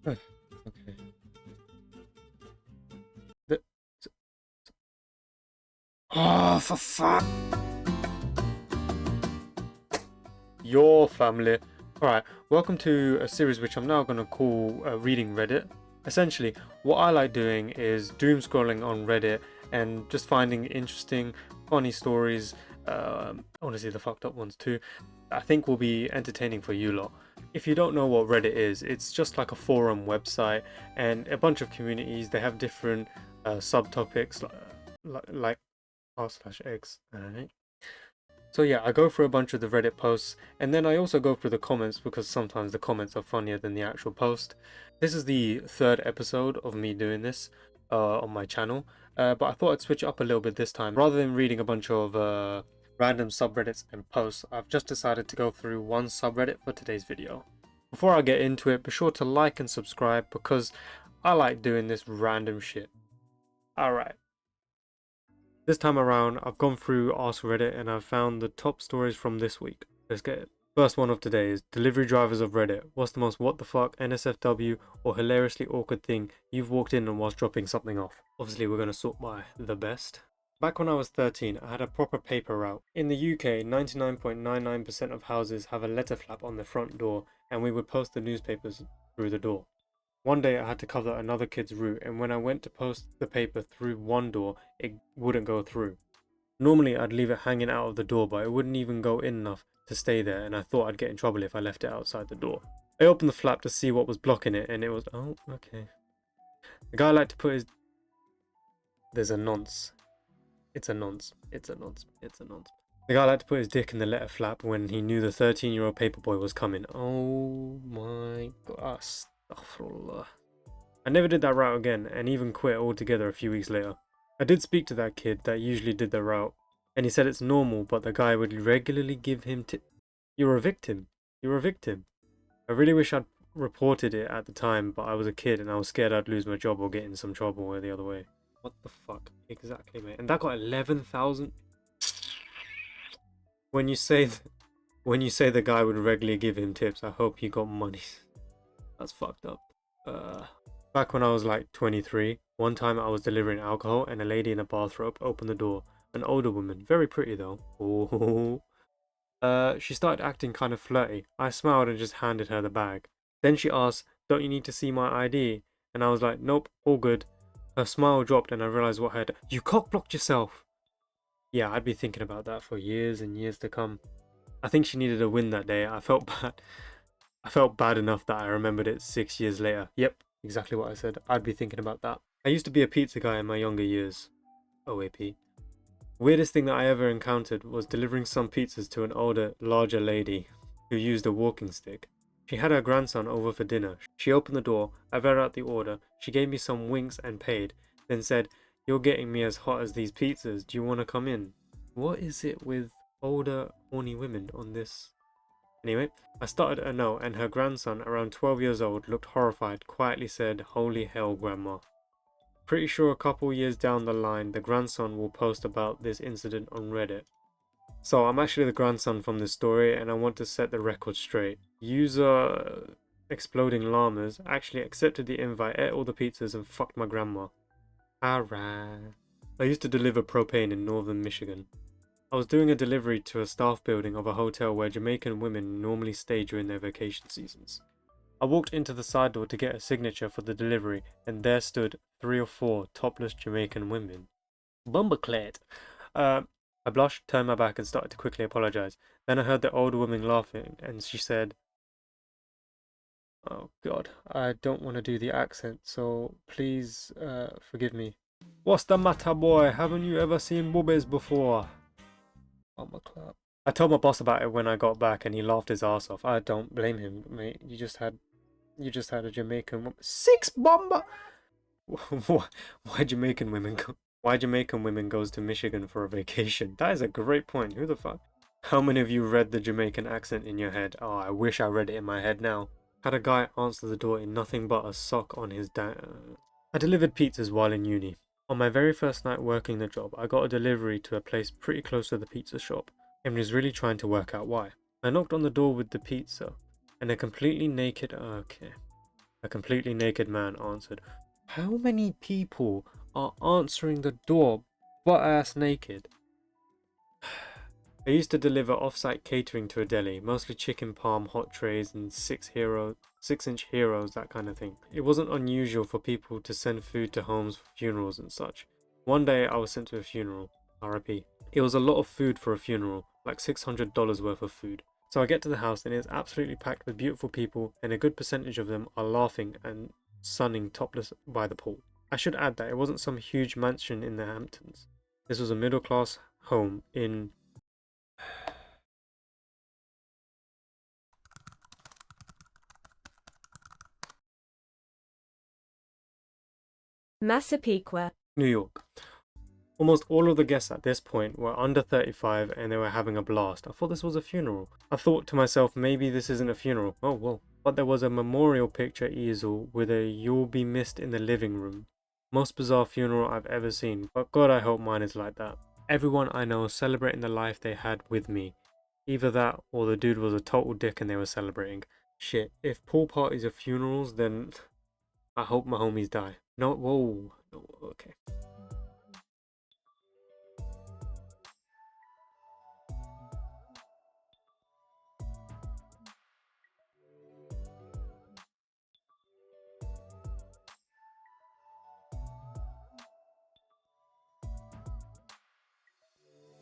Okay. The, oh, for fuck! Your family. Alright, welcome to a series which I'm now going to call Reading Reddit. Essentially, what I like doing is doom scrolling on Reddit and just finding interesting, funny stories, honestly the fucked up ones too, I think will be entertaining for you lot. If you don't know what Reddit is, it's just like a forum website and a bunch of communities. They have different subtopics like r/x. Alright. So yeah, I go through a bunch of the Reddit posts, and then I also go through the comments because sometimes the comments are funnier than the actual post. This is the third episode of me doing this on my channel, but I thought I'd switch it up a little bit this time. Rather than reading a bunch of random subreddits and posts, I've just decided to go through one subreddit for today's video. Before I get into it, be sure to like and subscribe because I like doing this random shit. Alright. This time around, I've gone through AskReddit and I've found the top stories from this week. Let's get it. First one of today is delivery drivers of Reddit. What's the most what the fuck, NSFW, or hilariously awkward thing you've walked in on whilst dropping something off? Obviously, we're going to sort by the best. Back when I was 13, I had a proper paper route. In the UK, 99.99% of houses have a letter flap on their front door, and we would post the newspapers through the door. One day I had to cover another kid's route, and when I went to post the paper through one door, it wouldn't go through. Normally I'd leave it hanging out of the door, but it wouldn't even go in enough to stay there, and I thought I'd get in trouble if I left it outside the door. I opened the flap to see what was blocking it, and it was, oh, okay. The guy liked to put his... There's a nonce. It's a nonce. It's a nonce. It's a nonce. The guy liked to put his dick in the letter flap when he knew the 13-year-old paperboy was coming. Oh my god. Astaghfirullah. I never did that route again, and even quit altogether a few weeks later. I did speak to that kid that usually did the route, and he said it's normal, but the guy would regularly give him You're a victim. You're a victim. I really wish I'd reported it at the time, but I was a kid and I was scared I'd lose my job or get in some trouble or the other way. What the fuck? Exactly, mate. And that got 11,000? When you say when you say the guy would regularly give him tips, I hope he got money. That's fucked up. Back when I was like 23, one time I was delivering alcohol and a lady in a bathrobe opened the door. An older woman, very pretty though. Oh. She started acting kind of flirty. I smiled and just handed her the bag. Then she asked, "Don't you need to see my ID?" And I was like, "Nope, all good." Her smile dropped and I realized what had... You cock-blocked yourself! Yeah, I'd be thinking about that for years and years to come. I think she needed a win that day. I felt bad. I felt bad enough that I remembered it 6 years later. Yep, exactly what I said. I'd be thinking about that. I used to be a pizza guy in my younger years. OAP. Weirdest thing that I ever encountered was delivering some pizzas to an older, larger lady who used a walking stick. She had her grandson over for dinner. She opened the door, I read out the order, she gave me some winks and paid, then said, "You're getting me as hot as these pizzas, do you want to come in?" What is it with older, horny women on this? Anyway, I started a note and her grandson, around 12 years old, looked horrified, quietly said, "Holy hell, grandma." Pretty sure a couple years down the line, the grandson will post about this incident on Reddit. So I'm actually the grandson from this story and I want to set the record straight. User Exploding Llamas actually accepted the invite, ate all the pizzas and fucked my grandma. Alright. I used to deliver propane in northern Michigan. I was doing a delivery to a staff building of a hotel where Jamaican women normally stay during their vacation seasons. I walked into the side door to get a signature for the delivery, and there stood 3 or 4 topless Jamaican women. Bumbleclad. I blushed, turned my back, and started to quickly apologize. Then I heard the old woman laughing, and she said, "Oh God, I don't want to do the accent, so please forgive me." "What's the matter, boy? Haven't you ever seen boobies before?" Bumbleclad. I told my boss about it when I got back, and he laughed his ass off. I don't blame him, mate. You just had a Jamaican woman. 6 bomber. Why Jamaican women go? Why Jamaican women goes to Michigan for a vacation? That is a great point. Who the fuck? How many of you read the Jamaican accent in your head? Oh, I wish I read it in my head now. Had a guy answer the door in nothing but a sock on his I delivered pizzas while in uni. On my very first night working the job, I got a delivery to a place pretty close to the pizza shop and was really trying to work out why. I knocked on the door with the pizza and a completely naked... Okay. A completely naked man answered. How many people are answering the door butt-ass naked? I used to deliver off-site catering to a deli, mostly chicken parm, hot trays, and 6-inch heroes, that kind of thing. It wasn't unusual for people to send food to homes for funerals and such. One day I was sent to a funeral, RIP. It was a lot of food for a funeral, like $600 worth of food. So I get to the house and it's absolutely packed with beautiful people, and a good percentage of them are laughing and sunning topless by the pool. I should add that it wasn't some huge mansion in the Hamptons. This was a middle-class home in Massapequa, New York. Almost all of the guests at this point were under 35 and they were having a blast. I thought this was a funeral. I thought to myself, maybe this isn't a funeral. Oh well. But there was a memorial picture easel with a "You'll be missed" in the living room. Most bizarre funeral I've ever seen, but God, I hope mine is like that. Everyone I know celebrating the life they had with me. Either that or the dude was a total dick and they were celebrating. Shit, if pool parties are funerals, then I hope my homies die. No, whoa. No, okay.